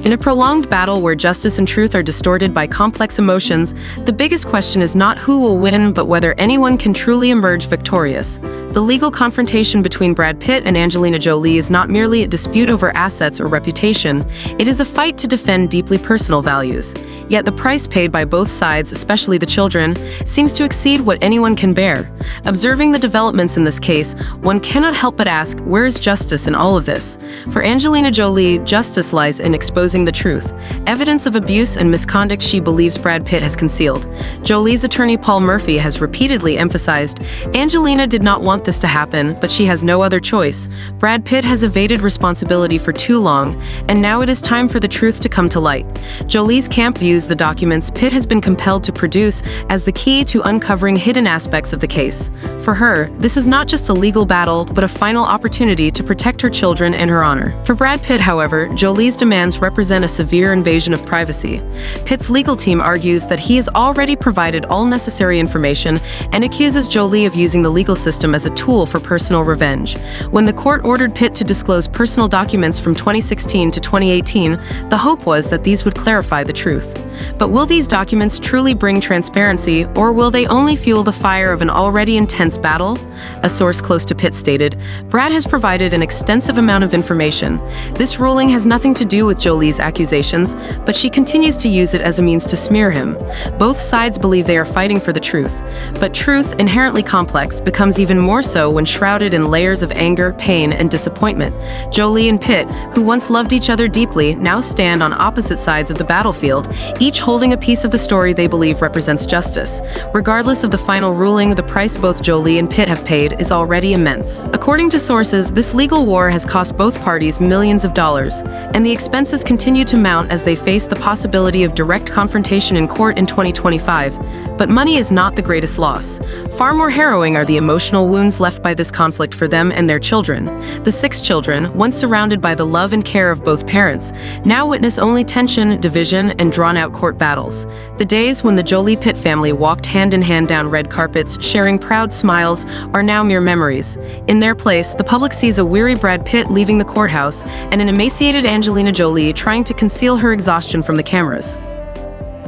In a prolonged battle where justice and truth are distorted by complex emotions, the biggest question is not who will win, but whether anyone can truly emerge victorious. The legal confrontation between Brad Pitt and Angelina Jolie is not merely a dispute over assets or reputation, it is a fight to defend deeply personal values. Yet the price paid by both sides, especially the children, seems to exceed what anyone can bear. Observing the developments in this case, one cannot help but ask, where is justice in all of this? For Angelina Jolie, justice lies in exposing the truth, evidence of abuse and misconduct she believes Brad Pitt has concealed. Jolie's attorney Paul Murphy has repeatedly emphasized, Angelina did not want this to happen, but she has no other choice. Brad Pitt has evaded responsibility for too long, and now it is time for the truth to come to light. Jolie's camp views the documents Pitt has been compelled to produce as the key to uncovering hidden aspects of the case. For her, this is not just a legal battle, but a final opportunity to protect her children and her honor. For Brad Pitt, however, Jolie's demands represent a severe invasion of privacy. Pitt's legal team argues that he has already provided all necessary information and accuses Jolie of using the legal system as a tool for personal revenge. When the court ordered Pitt to disclose personal documents from 2016 to 2018, the hope was that these would clarify the truth. But will these documents truly bring transparency, or will they only fuel the fire of an already intense battle? A source close to Pitt stated, Brad has provided an extensive amount of information. This ruling has nothing to do with Jolie's accusations, but she continues to use it as a means to smear him. Both sides believe they are fighting for the truth, but truth, inherently complex, becomes even more so when shrouded in layers of anger, pain, and disappointment. Jolie and Pitt, who once loved each other deeply, now stand on opposite sides of the battlefield, each holding a piece of the story they believe represents justice. Regardless of the final ruling, the price both Jolie and Pitt have paid is already immense. According to sources, this legal war has cost both parties millions of dollars, and the expenses continue to mount as they face the possibility of direct confrontation in court in 2025. But money is not the greatest loss. Far more harrowing are the emotional wounds left by this conflict for them and their children. The 6 children, once surrounded by the love and care of both parents, now witness only tension, division, and drawn-out court battles. The days when the Jolie-Pitt family walked hand-in-hand down red carpets, sharing proud smiles, are now mere memories. In their place, the public sees a weary Brad Pitt leaving the courthouse and an emaciated Angelina Jolie trying to conceal her exhaustion from the cameras.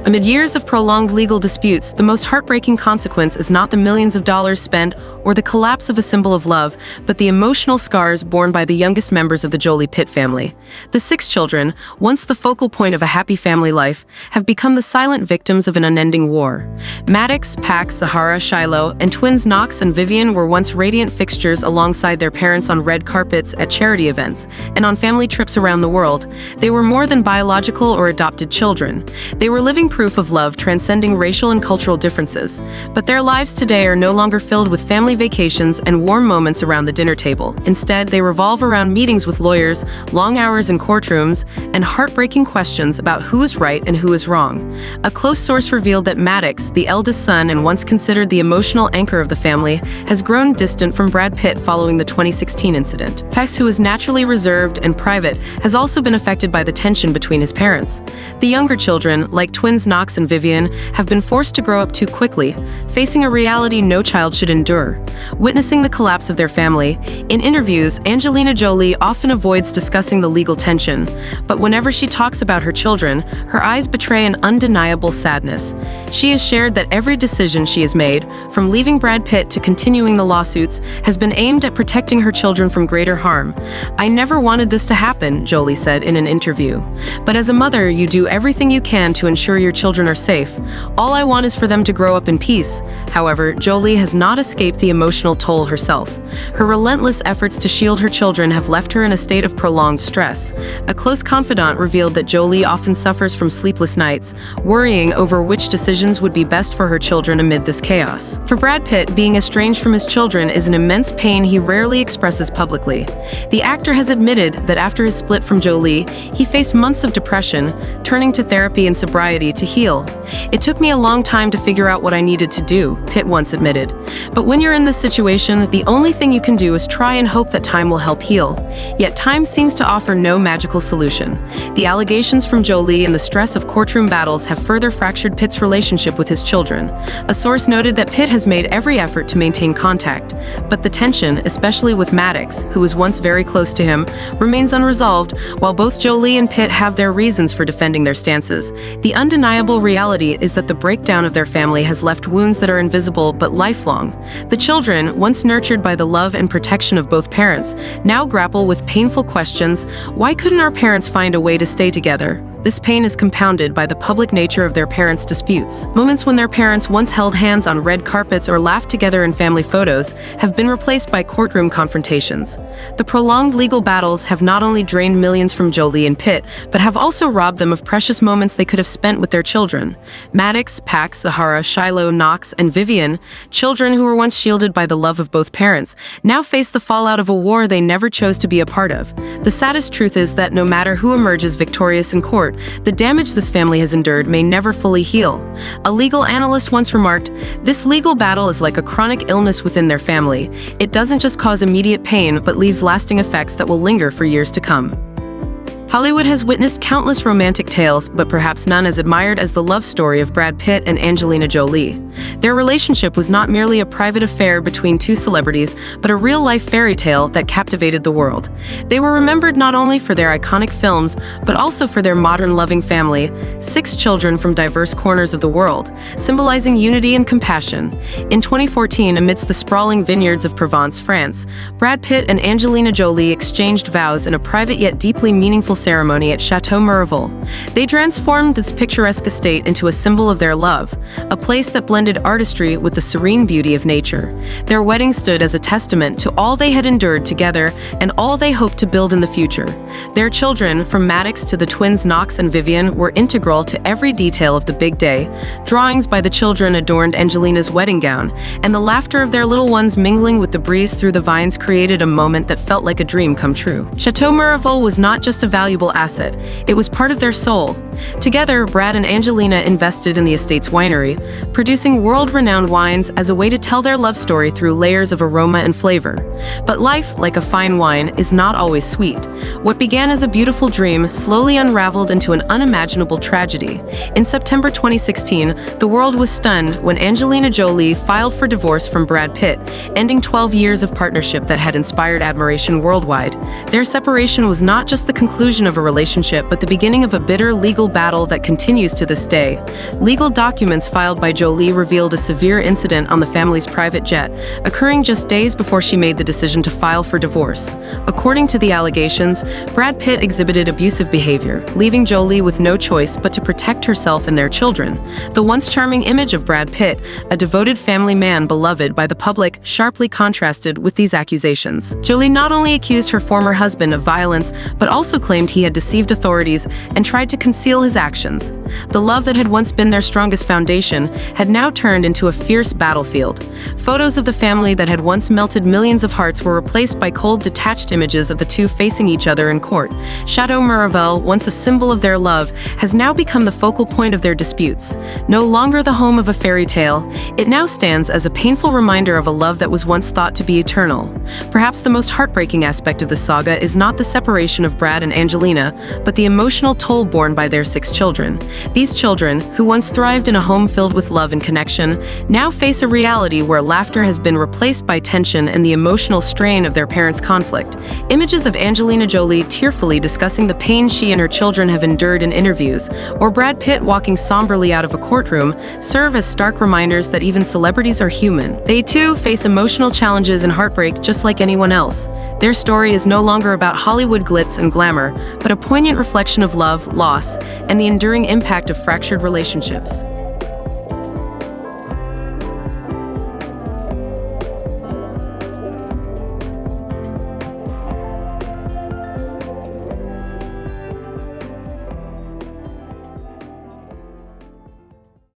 Amid years of prolonged legal disputes, the most heartbreaking consequence is not the millions of dollars spent or the collapse of a symbol of love, but the emotional scars borne by the youngest members of the Jolie-Pitt family. The 6 children, once the focal point of a happy family life, have become the silent victims of an unending war. Maddox, Pax, Zahara, Shiloh, and twins Knox and Vivian were once radiant fixtures alongside their parents on red carpets, at charity events, and on family trips around the world. They were more than biological or adopted children. They were living proof of love transcending racial and cultural differences. But their lives today are no longer filled with family vacations and warm moments around the dinner table. Instead, they revolve around meetings with lawyers, long hours in courtrooms, and heartbreaking questions about who is right and who is wrong. A close source revealed that Maddox, the eldest son and once considered the emotional anchor of the family, has grown distant from Brad Pitt following the 2016 incident. Pax, who is naturally reserved and private, has also been affected by the tension between his parents. The younger children, like twins Knox and Vivian, have been forced to grow up too quickly, facing a reality no child should endure. Witnessing the collapse of their family, in interviews, Angelina Jolie often avoids discussing the legal tension, but whenever she talks about her children, her eyes betray an undeniable sadness. She has shared that every decision she has made, from leaving Brad Pitt to continuing the lawsuits, has been aimed at protecting her children from greater harm. "I never wanted this to happen," Jolie said in an interview. "But as a mother, you do everything you can to ensure your children are safe. All I want is for them to grow up in peace." However, Jolie has not escaped the emotional toll herself. Her relentless efforts to shield her children have left her in a state of prolonged stress. A close confidant revealed that Jolie often suffers from sleepless nights, worrying over which decisions would be best for her children amid this chaos. For Brad Pitt, being estranged from his children is an immense pain he rarely expresses publicly. The actor has admitted that after his split from Jolie, he faced months of depression, turning to therapy and sobriety to to heal. "It took me a long time to figure out what I needed to do," Pitt once admitted. But when you're in this situation, the only thing you can do is try and hope that time will help heal. Yet time seems to offer no magical solution. The allegations from Jolie and the stress of courtroom battles have further fractured Pitt's relationship with his children. A source noted that Pitt has made every effort to maintain contact, but the tension, especially with Maddox, who was once very close to him, remains unresolved. While both Jolie and Pitt have their reasons for defending their stances, the undeniable reality is that the breakdown of their family has left wounds that are invisible but lifelong. The children, once nurtured by the love and protection of both parents, now grapple with painful questions. Why couldn't our parents find a way to stay together? This pain is compounded by the public nature of their parents' disputes. Moments when their parents once held hands on red carpets or laughed together in family photos have been replaced by courtroom confrontations. The prolonged legal battles have not only drained millions from Jolie and Pitt, but have also robbed them of precious moments they could have spent with their children. Maddox, Pax, Zahara, Shiloh, Knox, and Vivian, children who were once shielded by the love of both parents, now face the fallout of a war they never chose to be a part of. The saddest truth is that no matter who emerges victorious in court, the damage this family has endured may never fully heal. A legal analyst once remarked, "This legal battle is like a chronic illness within their family. It doesn't just cause immediate pain, but leaves lasting effects that will linger for years to come." Hollywood has witnessed countless romantic tales, but perhaps none as admired as the love story of Brad Pitt and Angelina Jolie. Their relationship was not merely a private affair between two celebrities, but a real-life fairy tale that captivated the world. They were remembered not only for their iconic films, but also for their modern loving family, 6 children from diverse corners of the world, symbolizing unity and compassion. In 2014, amidst the sprawling vineyards of Provence, France, Brad Pitt and Angelina Jolie exchanged vows in a private yet deeply meaningful ceremony at Château Miraval. They transformed this picturesque estate into a symbol of their love, a place that blended artistry with the serene beauty of nature. Their wedding stood as a testament to all they had endured together and all they hoped to build in the future. Their children, from Maddox to the twins Knox and Vivian, were integral to every detail of the big day. Drawings by the children adorned Angelina's wedding gown, and the laughter of their little ones mingling with the breeze through the vines created a moment that felt like a dream come true. Château Miraval was not just a valuable asset, it was part of their soul. Together, Brad and Angelina invested in the estate's winery, producing world-renowned wines as a way to tell their love story through layers of aroma and flavor. But life, like a fine wine, is not always sweet. What began as a beautiful dream slowly unraveled into an unimaginable tragedy. In September 2016, the world was stunned when Angelina Jolie filed for divorce from Brad Pitt, ending 12 years of partnership that had inspired admiration worldwide. Their separation was not just the conclusion of a relationship, but the beginning of a bitter legal battle that continues to this day. Legal documents filed by Jolie revealed a severe incident on the family's private jet, occurring just days before she made the decision to file for divorce. According to the allegations, Brad Pitt exhibited abusive behavior, leaving Jolie with no choice but to protect herself and their children. The once charming image of Brad Pitt, a devoted family man beloved by the public, sharply contrasted with these accusations. Jolie not only accused her former husband of violence, but also claimed he had deceived authorities and tried to conceal his actions. The love that had once been their strongest foundation had now turned into a fierce battlefield. Photos of the family that had once melted millions of hearts were replaced by cold, detached images of the two facing each other in court. Château Miraval, once a symbol of their love, has now become the focal point of their disputes. No longer the home of a fairy tale, it now stands as a painful reminder of a love that was once thought to be eternal. Perhaps the most heartbreaking aspect of the saga is not the separation of Brad and Angelina, but the emotional toll borne by their 6 children. These children, who once thrived in a home filled with love and connection, now face a reality where laughter has been replaced by tension and the emotional strain of their parents' conflict. Images of Angelina Jolie tearfully discussing the pain she and her children have endured in interviews, or Brad Pitt walking somberly out of a courtroom, serve as stark reminders that even celebrities are human. They too face emotional challenges and heartbreak just like anyone else. Their story is no longer about Hollywood glitz and glamour, but a poignant reflection of love, loss, and the enduring impact of fractured relationships.